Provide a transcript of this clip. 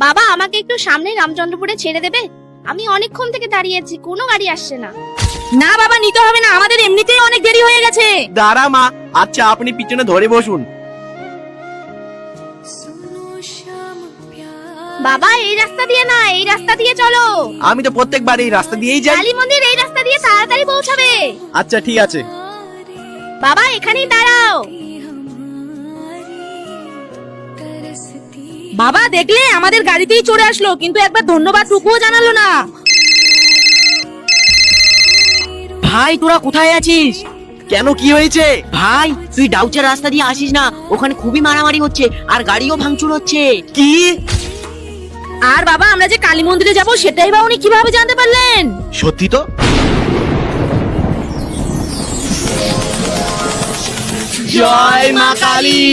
বাবা আমাকে একটু সামনে রামচন্দ্রপুরে ছেড়ে দেবে? আমি অনেকক্ষণ থেকে দাঁড়িয়েছি, কোনো গাড়ি আসছে না। না বাবা, নিতে হবে না, আমাদের এমনিতেই অনেক দেরি হয়ে গেছে। দাঁড়া মা, আচ্ছা আপনি পিছনে ধরে বসুন। বাবা এই রাস্তা দিয়ে না, এই রাস্তা দিয়ে চলো। আমি তো প্রত্যেকবার এই রাস্তা দিয়েই যাই। কালী মন্দির এই রাস্তা দিয়ে তাড়াতাড়ি পৌঁছাবে। আচ্ছা ঠিক আছে। বাবা এখানেই দাঁড়াও। বাবা দেখলে, আমাদের গাড়িতেই চড়ে আসলো, কিন্তু একবার ধন্যবাদ টুকুও জানালো না। ভাই তোরা কোথায় আছিস? কেন, কি হয়েছে? ভাই তুই ডাউচের রাস্তা দিয়ে আসিস না, ওখানে খুবই মারামারি হচ্ছে আর গাড়িও ভাঙচুর হচ্ছে। কি? আর বাবা আমরা যে কালী মন্দিরে যাবো সেটাই বা উনি কিভাবে জানতে পারলেন? সত্যি তো। জয় মা কালী।